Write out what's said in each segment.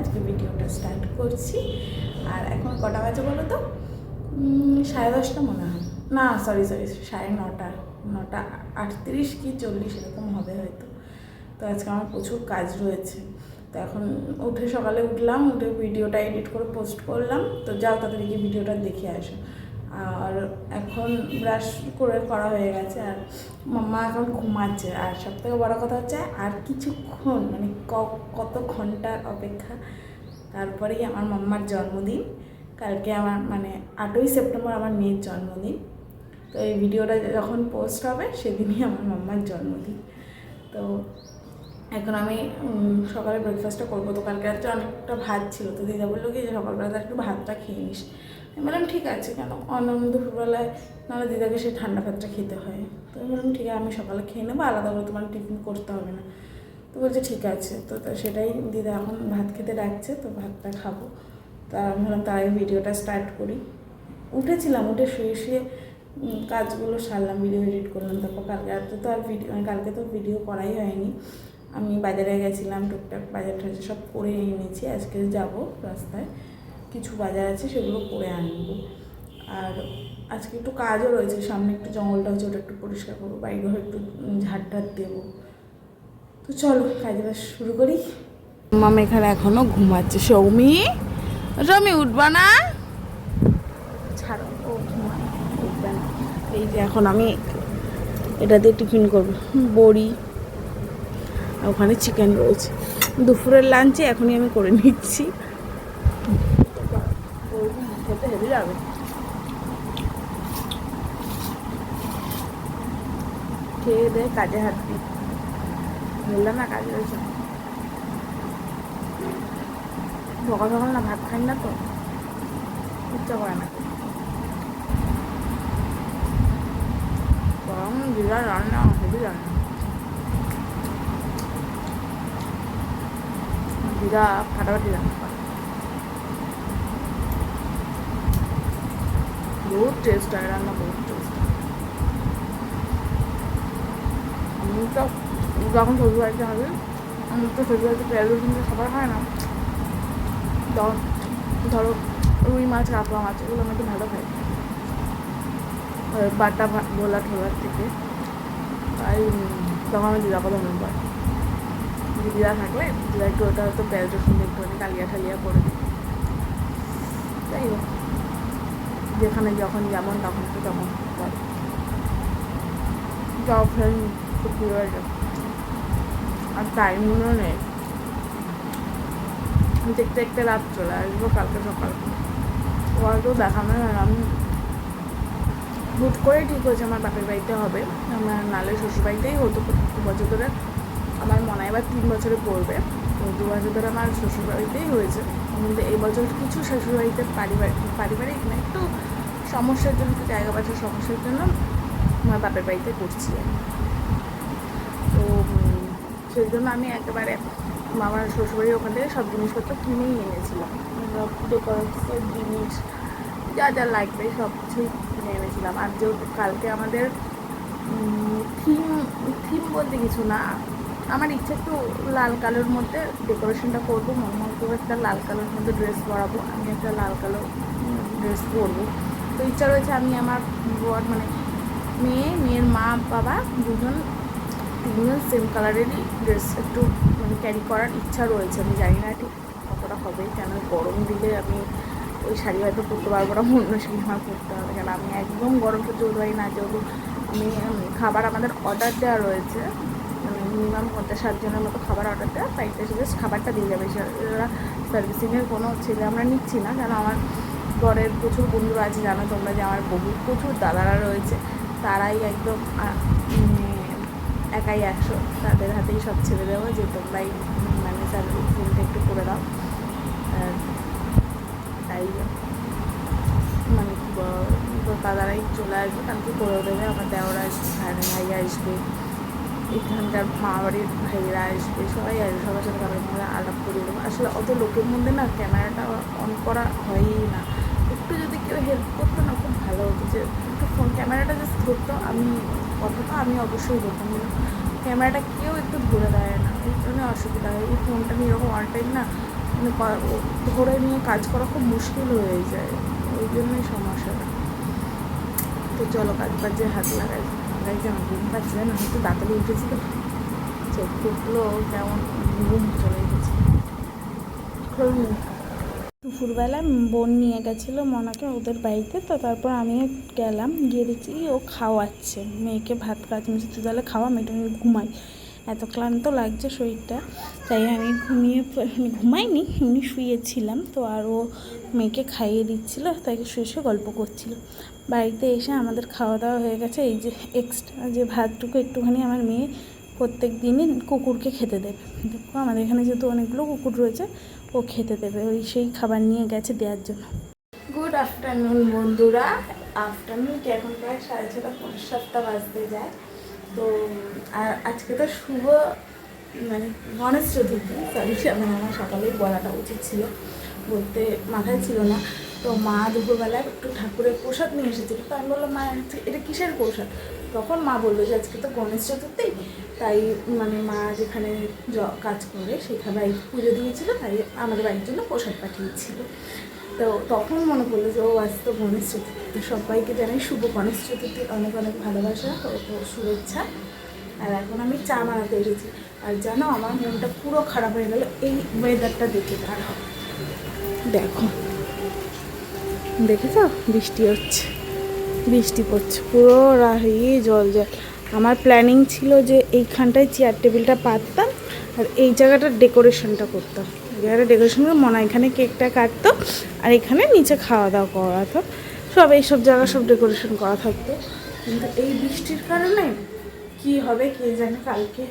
আজকে ভিডিওটা স্টার্ট করছি। আর এখন কটা বাজে বলো তো? 10:30 মনে হয়, না সরি 9:30, 9:38 কি 40 এরকম হবে হয়তো। তো আজকে আমার প্রচুর কাজ রয়েছে। তো এখন সকালে উঠলাম, উঠে ভিডিওটা এডিট করে পোস্ট করলাম। তো যাও তাড়াতাড়ি গিয়ে ভিডিওটা দেখে আসো। আর এখন ব্রাশ করা হয়ে গেছে, আর মাম্মা এখন ঘুমাচ্ছে। আর সবথেকে বড় কথা হচ্ছে আর কিছুক্ষণ মানে কত ঘন্টার অপেক্ষা, তারপরেই আমার মাম্মার জন্মদিন। কালকে আমার মানে 8ই সেপ্টেম্বর আমার মেয়ের জন্মদিন। তো এই ভিডিওটা যখন পোস্ট হবে সেদিনই আমার মাম্মার জন্মদিন। তো এখন আমি সকালে ব্রেকফাস্টটা করবো। তো কালকে রাত্রে অনেকটা ভাত ছিল, তো দিদা বললো কি যে সকালবেলা একটু ভাতটা খেয়ে নিস। আমি বললাম ঠিক আছে, কেন দুপুরবেলায় নাহলে দিদাকে সেই ঠান্ডা ভাতটা খেতে হয়। তো আমি বললাম ঠিক আছে, আমি সকালে খেয়ে নেবো, আলাদা করে তোমার টিফিন করতে হবে না। তো বলছে ঠিক আছে। তো সেটাই দিদা এখন ভাত খেতে ডাকছে, তো ভাতটা খাবো। তা আমি ভাবলাম তার আগে ভিডিওটা স্টার্ট করি। উঠেছিলাম, উঠে শুয়ে কাজগুলো সারলাম, ভিডিও এডিট করলাম। তারপর কালকে তো ভিডিও করাই হয়নি। আমি বাজারে গেছিলাম, টুকটাক বাজার টাজার সব করে এনেছি। আজকে যাব রাস্তায়, কিছু বাজার আছে সেগুলো করে আনবো। আর আজকে একটু কাজও রয়েছে, সামনে একটু জঙ্গলটা হচ্ছে, ওটা একটু পরিষ্কার করবো, বাইরেও একটু ঝাড় দেবো। তো চলো কাজটা শুরু করি। মামা এখানে এখনো ঘুমাচ্ছে। সৌমি উঠবা না, ছাড়ো, ও উঠবে না। এই যে এখন আমি এটা দিয়ে টিফিন করবো, বড়ি, ওখানে চিকেন রয়েছে। দুপুরের লাঞ্চে এখনই আমি করে নিচ্ছি। খেতে হেভি যাবে। খেয়ে দেয় কাজে হাত দিই, বললাম না কাজ রয়েছে। সকাল সকাল না ভাত খাই না, তো ইচ্ছা করে না। গরম জিরা রান্না হেভি রান্না, জিরা ফাটাফাটি রান্না করে, বহুত টেস্ট হয় রান্না, বহুত টেস্ট। আমি তো যখন শ্বশুরবাড়িতে হবে, আমি তো শ্বশুরবাড়িতে পেঁয়াজ রসুন খাবার খায় না। ধরো রুই মাছ, কাঁকড়া মাছ, এগুলো আমি একটু ভালো খাই, বাটা ভোলা ঠোলার থেকে। তাই তখন আমি দিদা কথা মনে পড়ে, দিদা থাকলে দিদা একটু ওটা হয়তো পেঁয়াজ রসুন একটু কালিয়া ঠালিয়া করে দিই। যাই হোক, যেখানে যখন যেমন তখন তো তখন করে। যাও ফ্রেন্ড, খুব হয়ে যায় আর টাইমগুলো নেই। দেখতে দেখতে রাত চলে আসবো কালকে সকালে। হয়তো দেখানো হয়, আমি হুট করেই ঠিক হয়েছে আমার বাপের বাড়িতে হবে। আমার নালে শ্বশুরবাড়িতেই হতো দু বছর ধরে, আমার মনে হয় এবার 3 বছরে পড়বে। তো 2 বছর ধরে আমার শ্বশুরবাড়িতেই হয়েছে। কিন্তু এই বছর কিছু শ্বশুরবাড়িতে পারিবারিক না, একটু সমস্যার জন্য, একটু জায়গা বাঁচার সমস্যার জন্য আমার বাপের বাড়িতে করছি। তো সেই জন্য আমি একেবারে আমার শ্বশুরবাড়ির ওখান থেকে সব জিনিসপত্র কিনেই এনেছিলাম, ডেকোরেশনের জিনিস যা যা লাগবে সব কিছুই কিনে এনেছিলাম। আর যেহেতু কালকে আমাদের থিম বলতে কিছু না, আমার ইচ্ছে একটু লাল কালোর মধ্যে ডেকোরেশনটা করবো। মনমোহনকে একটা লাল কালোর মধ্যে ড্রেস পরাবো, আমি একটা লাল কালো ড্রেস পরবো। তো ইচ্ছা রয়েছে আমি আমার বর মানে মেয়ের মা বাবা তিনজন সেম কালারেরই ড্রেস একটু মানে ক্যারি করার ইচ্ছা রয়েছে। আমি জানি না ঠিক কতটা হবে, কেন গরম দিলে আমি ওই শাড়ি হয়তো পরতে পারবো না, অন্য শাড়ি আমার পরতে হবে, কেন আমি একদম গরম সহ্য করতে পারি না। যেহেতু আমি খাবার আমাদের অর্ডার দেওয়া রয়েছে, মানে মিনিমাম 50-60 জনের মতো খাবার অর্ডার দেওয়া, তাই এসে জাস্ট খাবারটা দিয়ে যাবে। এরা সার্ভিসিংয়ের কোনো ছেলে আমরা নিচ্ছি না, কেন আমার বরের প্রচুর বন্ধুরা আছে, জানো তোমরা যে আমার প্রচুর দাদারা রয়েছে, তারাই একদম একাই 100, তাদের হাতেই সব ছেড়ে দেবো যে তোমরাই মানে সার্ভিসিংটা একটু করে দাও। তাই মানে দাদারাই চলে আসবে, কালকে করেও দেবে। আমার দেওরা আসবে, ভাই আসবে, এখানকার মামাবাড়ির ভাইয়েরা আসবে, সবাই আসবে, সবার সাথে তাদের মধ্যে আলাপ করে দেবো। আসলে অত লোকের মধ্যে না ক্যামেরাটা অন করা হয়ই না। একটু যদি কেউ হেল্প করতো না খুব ভালো হতো, যে একটু ফোন ক্যামেরাটা জাস্ট ধরতো, আমি কথাটা আমি অবশ্যই ধরতাম, কিন্তু ক্যামেরাটা কেউ একটু ধরে দেয় না, এই জন্য অসুবিধা হয়। এই ফোনটা নিয়ে এরকম অল টাইম না মানে ধরে নিয়ে কাজ করা খুব মুশকিল হয়ে যায়, ওই জন্যই সমস্যাটা। তো চলো কাজ বাজে হাত লাগাই কেন ঘুম পাচ্ছে না, হয়তো তাড়াতাড়ি উঠেছি তো চোখ টুকগুলো কেমন ঘুম চলে গেছে। দুপুরবেলা বোন নিয়ে গেছিলো মনাকে ওদের বাড়িতে, তো তারপর আমিও গেলাম, গিয়ে দেখছি ও খাওয়াচ্ছে মেয়েকে, ভাত খাওয়াচ্ছে। আমি তুই তাহলে খাওয়া, মেয়েটা আমি ঘুমাই, এত ক্লান্ত লাগছে শরীরটা। তাই আমি ঘুমাইনি, এমনি শুয়েছিলাম। তো আর ও মেয়েকে খাইয়ে দিচ্ছিলো, তাকে শুয়ে শুয়ে গল্প করছিলো। বাড়িতে এসে আমাদের খাওয়া দাওয়া হয়ে গেছে। এই যে এক্সট্রা যে ভাতটুকু একটুখানি আমার মেয়ে প্রত্যেক দিনই কুকুরকে খেতে দেবে। দেখো আমাদের এখানে যেহেতু অনেকগুলো কুকুর রয়েছে, ও খেতে দেবে, ওই সেই খাবার নিয়ে গেছে দেওয়ার জন্য। গুড আফটারনুন বন্ধুরা। আফটারনুন কি, এখন প্রায় 6:30 7টা বাজতে যায়। তো আর আজকে তো শুভ মানে গণেশ চতুর্থী, সরি মানে আমার সকালেই বলাটা উচিত ছিল, বলতে মাথায় ছিল না। তো মা দুপুরবেলায় একটু ঠাকুরের প্রসাদ নিয়ে এসেছিল। তো আমি বললাম মা এটা কিসের প্রসাদ? তখন মা বললো যে আজকে তো গণেশ চতুর্থী, তাই মানে মা যেখানে কাজ করে সেখানে পুজো দিয়েছিল, তাই আমাদের বাড়ির জন্য প্রসাদ পাঠিয়েছিল। তো তখন মনে পড়লো যে ও আজ তো গণেশ চতুর্থী। সবাইকে জানাই শুভ গণেশ চতুর্থীর অনেক অনেক ভালোবাসা ও শুভেচ্ছা। আর এখন আমি চা বানাতে এসেছি। আর জানো আমার মনটা পুরো খারাপ হয়ে গেল এই ওয়েদারটা দেখে। দাঁড়াও, দেখো দেখেছ বৃষ্টি হচ্ছে, বৃষ্টি পড়ছে পুরো জল জল। আমার প্ল্যানিং ছিল যে এইখানটায় চেয়ার টেবিলটা পাততাম আর এই জায়গাটার ডেকোরেশনটা করতাম। জায়গাটা ডেকোরেশন করে মনে এখানে কেকটা কাটতো আর এখানে নিচে খাওয়া দাওয়া করা হতো, সব এইসব জায়গা সব ডেকোরেশন করা থাকতো। কিন্তু এই বৃষ্টির কারণে কি হবে কে জানে। কালকে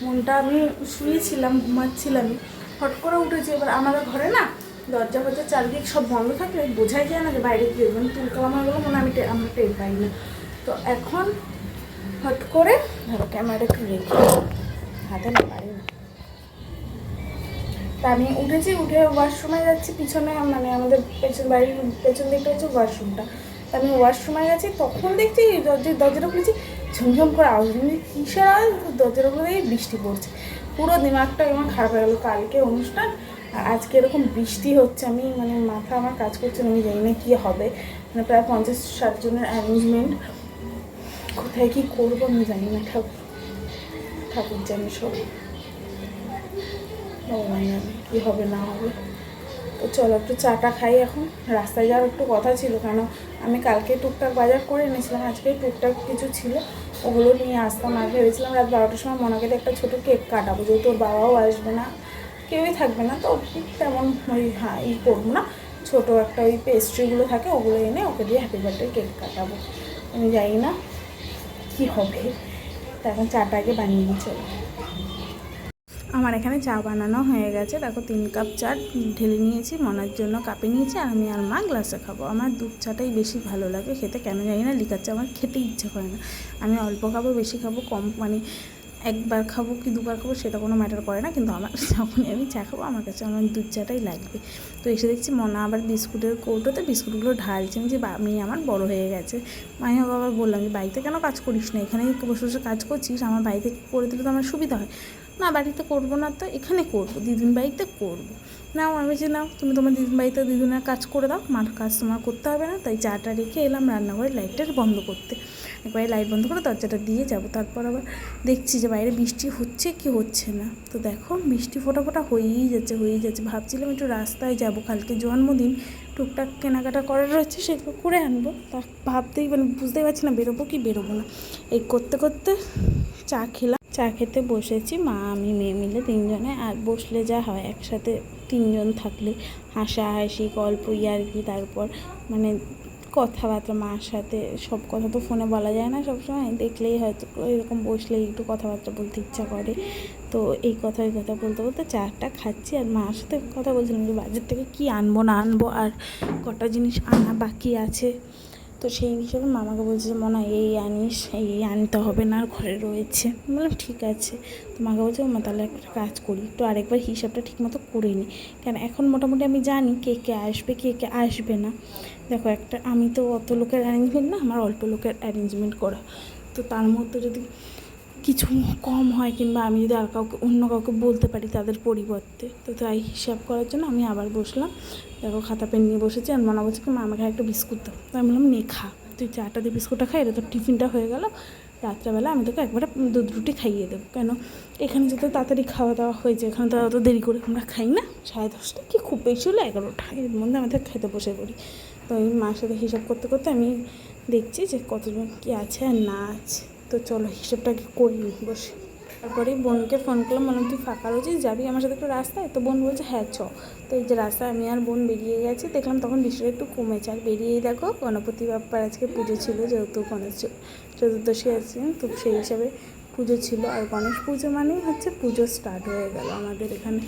মনটা, আমি শুয়েছিলাম ঘুমাচ্ছিলামই, হট করে উঠেছি। এবার আমাদের ঘরে না দরজা ফরজা চারদিক সব বন্ধ থাকলে বোঝাই যায় না যে বাইরে কি মানে তুলকালামাগুলো মনে আমরা টের পাই না। তো এখন হট করে ধরো ক্যামেরাটা একটু রেখে হাতে না পারি না, তা আমি উঠেছি, উঠে ওয়াশরুমে যাচ্ছি। পিছনে মানে আমাদের বাড়ির পেছন দিকটা হচ্ছে ওয়াশরুমটা। তা আমি ওয়াশরুমে গেছি, তখন দেখছি দরজাটা খুলেছি, ঝুমঝুম করে আওয়াজ, কিসের আওয়াজ, দরজাটা খুলে দেখি বৃষ্টি পড়ছে। পুরো দিমাগটা আমার খারাপ হয়ে গেলো। কালকে অনুষ্ঠান আর আজকে এরকম বৃষ্টি হচ্ছে, আমি মানে মাথা আমার কাজ করছে না, আমি জানি না কী হবে। মানে প্রায় 50-60 জনের অ্যারেঞ্জমেন্ট, কোথায় কী করবো আমি জানি না। ঠাকুর জানি সব, কী হবে না হবে। তো চলো একটু চাটা খাই। এখন রাস্তায় যাওয়ার একটু কথা ছিল, কেন আমি কালকে টুকটাক বাজার করে এনেছিলাম, আজকে টুকটাক কিছু ছিল ওগুলো নিয়ে আসতাম। আর ভেবেছিলাম রাত 12টার সময় মনাকে একটা ছোটো কেক কাটাবো, যেহেতু ওর বাবাও আসবে না, কেউই থাকবে না, তো তেমন ওই করবো না, ছোটো একটা ওই পেস্ট্রিগুলো থাকে ওগুলো এনে ওকে দিয়ে হ্যাপি বার্থডে কেক কাটাবো। আমি জানি না কী হবে। তো এখন চাটা আগে বানিয়ে নিয়ে চলো। আমার এখানে চা বানানো হয়ে গেছে, দেখো 3 কাপ চা ঢেলে নিয়েছি, মনার জন্য কাপে নিয়েছি, আর আমি আর মা গ্লাসে খাবো। আমার দুধ চাটাই বেশি ভালো লাগে খেতে, কেন জানি না, লিকার চা আমার খেতে ইচ্ছে করে না। আমি অল্প খাবো, বেশি খাবো, কম মানে একবার খাবো কি দুবার খাবো সেটা কোনো ম্যাটার করে না, কিন্তু আমার যখনই আমি চা খাবো আমার কাছে আমার দুধ চাটাই লাগবে। তো এসে দেখছি মনা আবার বিস্কুটের কৌটোতে বিস্কুটগুলো ঢালছে। আমি যে মেয়ে আমার বড় হয়ে গেছে। মাই আবার বললাম যে বাড়িতে কেন কাজ করিস না, এখানে বসে বসে কাজ করছিস, আমার বাড়িতে করে দিলে তো আমার সুবিধা হয়। না বাড়িতে করবো না, তো এখানে করবো, দিদিন বাড়িতে করবো। নাও আমি যে নাও তুমি তোমার দিদিন বাড়িতে দিদিনের কাজ করে দাও, মার কাজ তোমার করতে হবে না। তাই চাটা রেখে এলাম রান্নাঘরে লাইটটা বন্ধ করতে। একবারে লাইট বন্ধ করে দরজাটা দিয়ে যাব। তারপর আবার দেখছি যে বাইরে বৃষ্টি হচ্ছে কি হচ্ছে না। তো দেখো বৃষ্টি ফোটা ফোটা হয়েই যাচ্ছে। ভাবছিলাম একটু রাস্তায় যাব, কালকে জন্মদিন, টুকটাক কেনাকাটা করার রয়েছে, সেগুলো করে আনবো। তা ভাবতেই মানে বুঝতেই পারছি না বেরোবো কি বেরোবো না। এই করতে করতে চা খেলাম, চা খেতে বসেছি মা আমি মেয়ে মিলে 3 জনে। আর বসলে যা হয় একসাথে 3 জন থাকলে হাসাহাসি গল্প ইয়ার্কি, তারপর মানে কথাবার্তা, মার সাথে সব কথা তো ফোনে বলা যায় না সবসময়, দেখলেই হয়তো এরকম বসলেই একটু কথাবার্তা বলতে ইচ্ছা করে। তো এই কথা ওই কথা বলতে বলতে চাটা খাচ্ছি, আর মার সাথে কথা বলছিলাম যে বাজার থেকে কী আনবো না আনবো, আর কটা জিনিস আনা বাকি আছে। তো সেই হিসেবে মামাকে বলছে যে মনে হয় এই আনিস, এই আনতে হবে না, আর ঘরে রয়েছে। বললাম ঠিক আছে। তো মাকে বলছে মা তাহলে একটা কাজ করি, একটু আরেকবার হিসাবটা ঠিকমতো করে নিই, কেন এখন মোটামুটি আমি জানি কে কে আসবে কে কে আসবে না। দেখো একটা আমি তো অত লোকের অ্যারেঞ্জমেন্ট না, আমার অল্প লোকের অ্যারেঞ্জমেন্ট করা, তো তার মধ্যে যদি কিছু কম হয়, কিংবা আমি যদি আর কাউকে অন্য কাউকে বলতে পারি তাদের পরিবর্তে। তো তাই হিসাব করার জন্য আমি আবার বসলাম। দেখো খাতা পেন নিয়ে বসেছি, আর মনে বলছে কি মা আমাকে একটা বিস্কুট দাও। তো আমি বললাম নে খা, তুই চাটা দিয়ে বিস্কুটটা খাই, এটা তোর টিফিনটা হয়ে গেল, রাত্রেবেলা আমি তোকে একবারে দুধ রুটি খাইয়ে দেবো। কেন এখানে যত তাড়াতাড়ি খাওয়া দাওয়া হয়েছে, এখানে তো অত দেরি করে আমরা খাই না, 10:30 কি খুব বেশি হলো 11টা, এর মধ্যে আমাদের খেতে বসে পড়ি। তো ওই মার সাথে হিসাব করতে করতে আমি দেখছি যে কতজন কী আছে আর না আছে। তো চলো হিসেবটাকে করি বসে। তারপরে বোনকে ফোন করলাম, বললাম তুই ফাঁকা রয়েছিস, যাবি আমার সাথে একটু রাস্তায়? তো বোন বলছে হ্যাঁ চ। তো এই যে রাস্তায় আমি আর বোন বেরিয়ে গেছি, দেখলাম তখন বৃষ্টিটা একটু কমেছে। আর বেরিয়েই দেখো গণপতি বাপ্পার আজকে পুজো ছিল, যেহেতু গণেশ চতুর্দশী আছে, তো সেই হিসাবে পুজো ছিল। আর গণেশ পুজো মানেই হচ্ছে পুজো স্টার্ট হয়ে গেল আমাদের এখানে।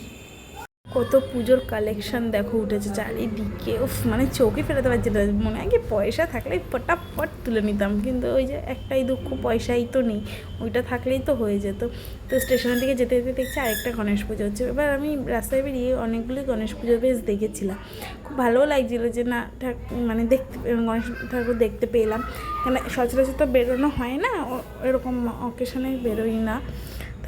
কত পুজোর কালেকশন দেখো উঠেছে চারিদিকে, উফ মানে চোখে ফেরাতে পারছি না। মনে হয় কি পয়সা থাকলেই পটাপট তুলে নিতাম, কিন্তু ওই যে একটাই দুঃখ, পয়সাই তো নেই। ওইটা থাকলেই তো হয়ে যেত। তো স্টেশনের দিকে যেতে যেতে দেখছি আরেকটা গণেশ পুজো হচ্ছে। এবার আমি রাস্তায় বেরিয়ে অনেকগুলি গণেশ পুজো বেশ দেখেছিলাম, খুব ভালোও লাগছিলো যে না মানে দেখতে গণেশ ঠাকুর দেখতে পেলাম। মানে সচরাচর তো বেরোনো হয় না, এরকম অকেশনে বেরোই না।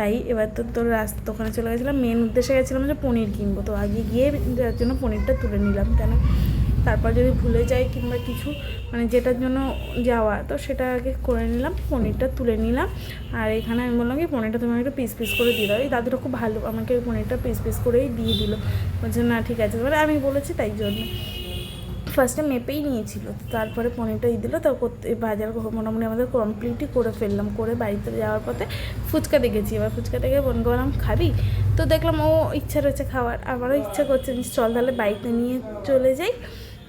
তাই এবার তো তোর রাস্তা ওখানে চলে গেছিলাম, মেন উদ্দেশ্যে গেছিলাম যে পনির কিনবো। তো আগে গিয়ে যার জন্য পনিরটা তুলে নিলাম, কেন তারপর যদি ভুলে যাই কিংবা কিছু, মানে যেটার জন্য যাওয়া, তো সেটা আগে করে নিলাম, পনিরটা তুলে নিলাম। আর এখানে আমি বললাম কি পনিরটা তুমি একটু পিস পিস করে দিয়ে দাও। এই দাদুটা খুব ভালো, আমাকে ওই পনিরটা পিস পিস করেই দিয়ে দিল। বলছে না ঠিক আছে, মানে আমি বলেছি তাই জন্য। ফার্স্টে মেপেই নিয়েছিল, তারপরে পনিরটা দিল। তো বাজার মোটামুটি আমাদের কমপ্লিটই করে ফেললাম। করে বাড়িতে যাওয়ার পথে ফুচকা দেখেছি, এবার ফুচকা দেখে বোন বললাম খাবি? তো দেখলাম ও ইচ্ছা রয়েছে খাওয়ার, আমারও ইচ্ছা করছে, চল তাহলে বাইকটা নিয়ে চলে যাই।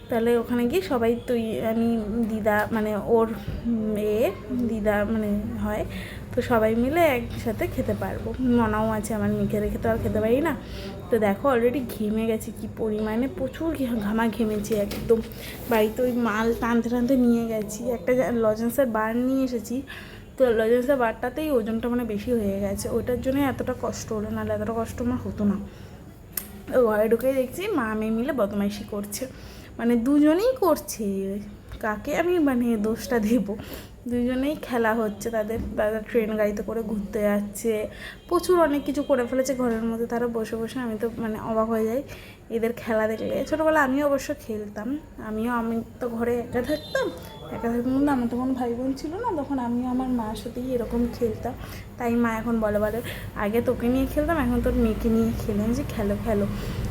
তাহলে ওখানে গিয়ে সবাই, তুই আমি দিদা মানে ওর দিদা মানে হয়, তো সবাই মিলে একসাথে খেতে পারবো। মনাও আছে আমার, মেখে রেখে তো আর খেতে পারি না। তো দেখো অলরেডি ঘেমে গেছি কি পরিমাণে, প্রচুর ঘামা ঘেমেছি একদম। বাড়িতে ওই মাল টানতে টানতে নিয়ে গেছি, একটা লজেন্সের বার নিয়ে এসেছি। তো লজেন্সের বারটাতেই ওজনটা মানে বেশি হয়ে গেছে, ওটার জন্যই এতটা কষ্ট হলো, নাহলে এতটা কষ্ট আমার হতো না। ঘরে ঢুকেই দেখছি মা মেয়ে মিলে বদমাইশি করছে, মানে দুজনেই করছে, কাকে আমি মানে দোষটা দেবো। দুজনেই খেলা হচ্ছে তাদের, তারা ট্রেন গাড়িতে করে ঘুরতে যাচ্ছে, প্রচুর অনেক কিছু করে ফেলেছে ঘরের মধ্যে। তারা বসে বসে আমি তো মানে অবাক হয়ে যাই এদের খেলা দেখলে। ছোটোবেলা আমিও অবশ্য খেলতাম, আমি তো ঘরে একা থাকতাম, একা থাকতাম বলতে আমার তো কোনো ভাই বোন ছিল না, তখন আমিও আমার মার সাথেই এরকম খেলতাম। তাই মা এখন বলে আগে তোকে নিয়ে খেলতাম, এখন তোর মেয়েকে নিয়ে খেলাম, যে খেলো খেলো।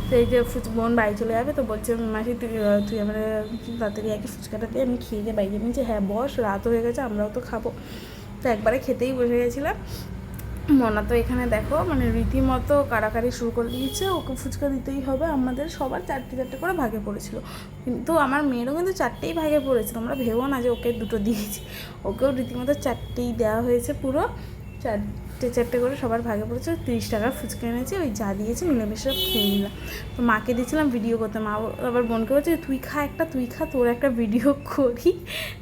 তো এই যে বোন বাড়ি চলে যাবে, তো বলছে মাসি তুই আমার তাড়াতাড়ি আগে ফুচকাটা দিয়ে আমি খেয়ে দিয়ে বাইরে নিয়েছি। হ্যাঁ বস, রাত হয়ে গেছে, আমরাও তো খাবো। তো একবারে খেতেই বসে গেছিলাম। মনা তো এখানে দেখো মানে রীতিমতো কাড়াকাড়ি শুরু করে দিয়েছে, ওকে ফুচকা দিতেই হবে। আমাদের সবার 4টে করে ভাগে পড়েছিল, কিন্তু আমার মেয়েরও কিন্তু 4টেই ভাগে পড়েছিল। আমরা ভেবো না যে ওকে 2টো দিয়েছি, ওকেও রীতিমতো 4টেই দেওয়া হয়েছে, পুরো 4টে করে সবার ভাগে পড়েছে। 30 টাকার ফুচকা এনেছি, ওই যা দিয়েছে মিলেমিশে সব খেয়ে নিলাম। তো মাকে দিয়েছিলাম ভিডিও করতে, মা আবার বোনকে বলছে তুই খা একটা, তুই খা, তোর একটা ভিডিও করি।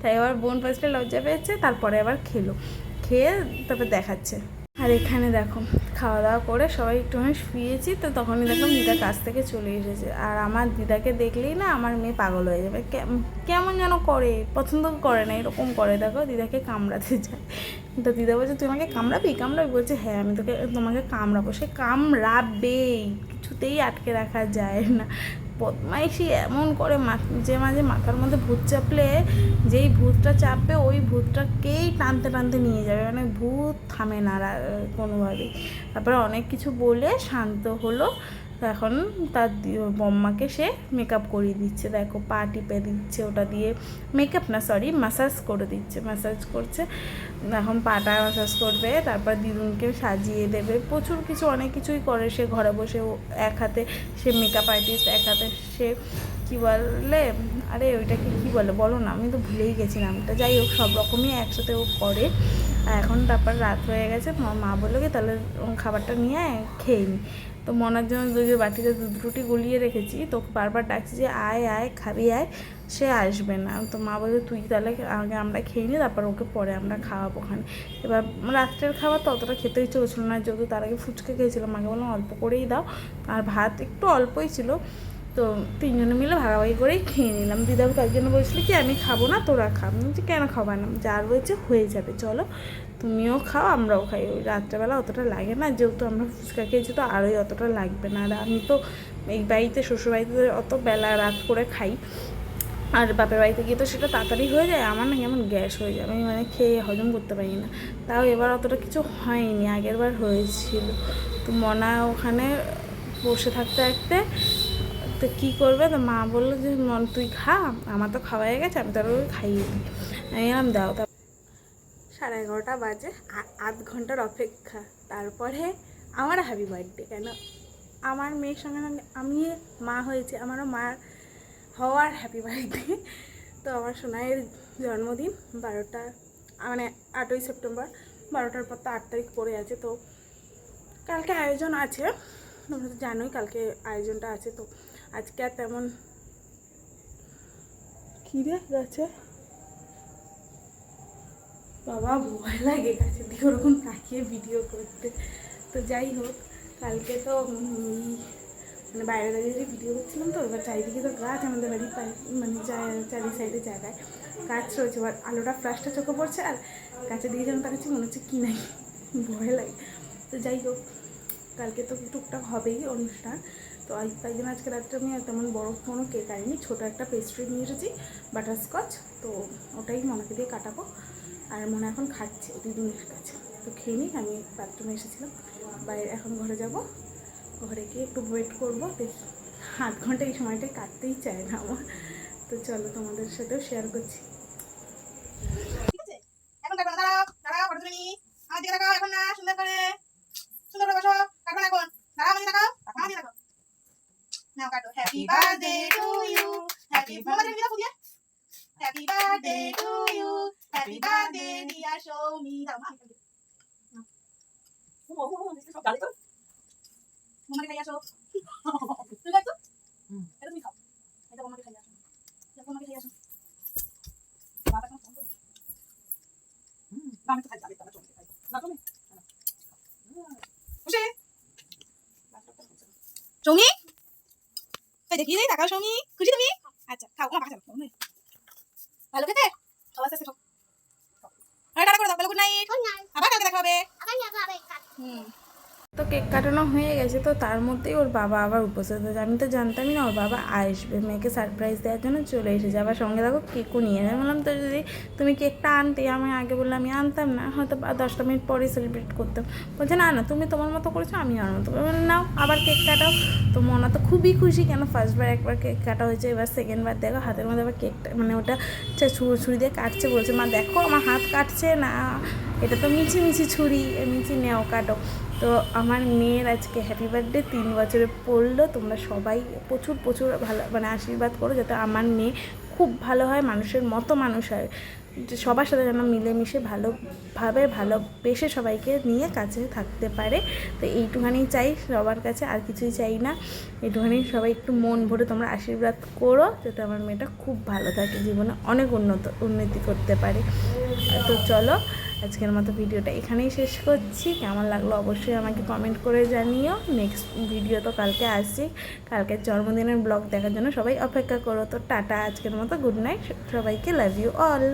তাই আবার বোন ফার্স্টে লজ্জা পেয়েছে, তারপরে আবার খেয়ে তারপর দেখাচ্ছে। আর এখানে দেখো খাওয়া দাওয়া করে সবাই একটুখানি শুয়েছি, তো তখনই দেখলাম দিদা কাছ থেকে চলে এসেছে। আর আমার দিদাকে দেখলেই না আমার মেয়ে পাগল হয়ে যাবে, কেমন যেন করে, পছন্দ করে না, এরকম করে। দেখো দিদাকে কামড়াতে যায়, তো দিদা বলছে তুই আমাকে কামড়াবি? বলছে হ্যাঁ আমি তোমাকে কামড়াবো। সে কামড়াবেই, কিছুতেই আটকে রাখা যায় না। বদমাইশি এমন করে, যে মাঝে মাথার মধ্যে ভূত চাপলে, যেই ভূতটা চাপবে ওই ভূতটাকেই টানতে টানতে নিয়ে যাবে, মানে ভূত থামে না কোনোভাবেই। তারপরে অনেক কিছু বলে শান্ত হলো। তো এখন তার বম্মাকে সে মেকআপ করিয়ে দিচ্ছে, দেখো পা টিপে দিচ্ছে, ওটা দিয়ে মেকআপ না সরি ম্যাসাজ করে দিচ্ছে, ম্যাসাজ করছে। এখন পাটা ম্যাসাজ করবে, তারপর দিদুনকে সাজিয়ে দেবে, প্রচুর কিছু অনেক কিছুই করে সে ঘরে বসে। এক হাতে সে মেকআপ আর্টিস্ট, এক হাতে সে কী বলে, আরে ওইটাকে কী বলে বলো না, আমি তো ভুলেই গেছি নামটা। যাই হোক সব রকমই একসাথে ও করে। আর এখন তারপর রাত হয়ে গেছে, মা বললো কি তাহলে খাবারটা নিয়ে খেয়ে নি। তো মনার জন্য দুই বাটিতে দুধ রুটি গলিয়ে রেখেছি, তো বারবার ডাকছি যে আয় আয় খাবি আয়, সে আসবে না। তো মা বলছে তুই তাহলে আগে আমরা খেয়ে নিই, তারপর ওকে পরে আমরা খাওয়াবো ওখানে। এবার রাত্রের খাবার তো অতটা খেতে ইচ্ছে করছিলো না, যেহেতু তার আগে ফুচকা খেয়েছিলাম, মাকে বললাম অল্প করেই দাও, আর ভাত একটু অল্পই ছিল। তো তিনজনে মিলে ভাগাভাগি করেই খেয়ে নিলাম। দিদা কয়েকজন বলছিল কি আমি খাবো না, তোরা খা। আমি বলছি কেন খাবা না, যার রয়েছে হয়ে যাবে, চলো তুমিও খাও আমরাও খাই। ওই রাত্রেবেলা অতটা লাগে না, যেহেতু আমরা ফুচকা খেয়েছি তো আরোই অতটা লাগবে না। আর আমি তো এই বাড়িতে শ্বশুরবাড়িতে অত বেলা রাত করে খাই, আর বাপের বাড়িতে গিয়ে তো সেটা তাড়াতাড়ি হয়ে যায়। আমার না কেমন গ্যাস হয়ে যায়, আমি মানে খেয়ে হজম করতে পারি না। তাও এবার অতটা কিছু হয়নি, আগের বার হয়েছিল। তো মনা ওখানে বসে থাকতে থাকতে তো কী করবে, তো মা বললো যে মন তুই খা, আমার তো খাওয়া হয়ে গেছে, আমি তোর খাইয়ে দিই। আমি এলাম দাও। 11:30 বাজে, আর আধ ঘন্টার অপেক্ষা, তারপরে আমার হ্যাপি বার্থডে। কেন আমার মেয়ের সঙ্গে সঙ্গে আমি মা হয়েছে, আমারও মা হওয়ার হ্যাপি বার্থডে। তো আমার সোনাইয়ের জন্মদিন 12টা, মানে 8ই সেপ্টেম্বর, 12টার পর তো 8 তারিখ পড়ে আছে। তো কালকে আয়োজন আছে, তোমরা তো জানোই কালকে আয়োজনটা আছে। তো আজকে আর তেমন খিদে গেছে, বাবা ভয় লাগে গাছের দিকে ওরকম তাকিয়ে ভিডিও করতে। তো যাই হোক, কালকে তো মানে বাইরে দাঁড়িয়ে ভিডিও করছিলাম, তো এবার চারিদিকে তো গাছ, আমাদের বাড়ির মানে চারি সাইডে জায়গায় গাছ রয়েছে। এবার আলোটা ফ্ল্যাশটা চোখে পড়ছে, আর গাছের দিকে যেন তাকাচ্ছি, মনে হচ্ছে কী নাই, ভয় লাগে। তো যাই হোক, কালকে তো টুকটাক হবেই অনুষ্ঠান। তো তাই জন্য আজকে রাত্রে আমি তেমন বড় কোনো কেক আনিনি, ছোটো একটা পেস্ট্রি নিয়ে এসেছি, বাটারস্কচ। তো ওটাই মনাকে দিয়ে কাটাবো। আর মনে এখন খাচ্ছে দিদিনের কাছে। তো খেয়ে নিই, আমি বাথরুমে এসেছিলাম, বাইরে এখন ঘরে যাব, ঘরে গিয়ে একটু ওয়েট করবো। দেখি আধ ঘন্টা এই সময়টাই কাটতেই চায় না আমার। তো চলো তোমাদের সাথেও শেয়ার করছি। Happy birthday to you, happy birthday to you, happy birthday dear Shomi. মামাকে খাইয়ে আসো, তুই খাই তো, এটা তুমি খাও, এটা মামাকে খাইয়ে আসো, মামাকে খাইয়ে আসো। বাবা কেন ফোন করো, আমি তো খাই যাবে, তারা চলতে খাই না চলে খুশি সৌমি, তাই দেখি যাই তাকাও সৌমি, খুশি তুমি? আচ্ছা খাও, আমার পাখা চালো ভালো খেতে, খাওয়া আস্তে খাও। আরে টাটা করে দাও, গুড নাইট, আবার কালকে দেখা হবে। তো কেক কাটানো হয়ে গেছে, তো তার মধ্যেই ওর বাবা আবার উপস্থিত হয়েছে। আমি তো জানতামই না ওর বাবা আসবে, মেয়েকে সারপ্রাইজ দেওয়ার জন্য চলে এসেছে। আবার সঙ্গে দেখো কেকও নিয়ে যাবে। বললাম তো যদি তুমি কেকটা আনতে, আমি আগে বললাম আমি আনতাম না, হয়তো 10টা মিনিট পরে সেলিব্রেট করতাম। বলছে না না তুমি তোমার মতো করেছো, আমি আমার মতো করে নাও, আবার কেক কাটাও। তো মনা তো খুবই খুশি, কেন ফার্স্টবার একবার কেক কাটা হয়েছে, এবার সেকেন্ডবার দেখো হাতের মধ্যে আবার কেকটা, মানে ওটা ছুরি দিয়ে কাটছে। বলছে মা দেখো আমার হাত কাটছে না, এটা তো মিছি ছুরি, মিছি নেও কাটো। তো আমার মেয়ের আজকে হ্যাপি বার্থডে, 3 বছরে পড়লো। তোমরা সবাই প্রচুর ভালো মানে আশীর্বাদ করো, যাতে আমার মেয়ে খুব ভালো হয়, মানুষের মতো মানুষ হয়, সবার সাথে যেন মিলেমিশে ভালোভাবে ভালোবেসে সবাইকে নিয়ে কাছে থাকতে পারে। তো এইটুখানি চাই সবার কাছে, আর কিছুই চাই না। এইটুখানি সবাই একটু মন ভরে তোমরা আশীর্বাদ করো, যাতে আমার মেয়েটা খুব ভালো থাকে, জীবনে অনেক উন্নতি করতে পারে। তো চলো আজকের মতো ভিডিওটা এখানেই শেষ করছি। কেমন লাগলো অবশ্যই আমাকে কমেন্ট করে জানিও। নেক্সট ভিডিও তো কালকে আসছি, কালকের জন্মদিনের ব্লগ দেখার জন্য সবাই অপেক্ষা করো। তো টাটা, আজকের মতো গুড নাইট সবাইকে, লাভ ইউ অল।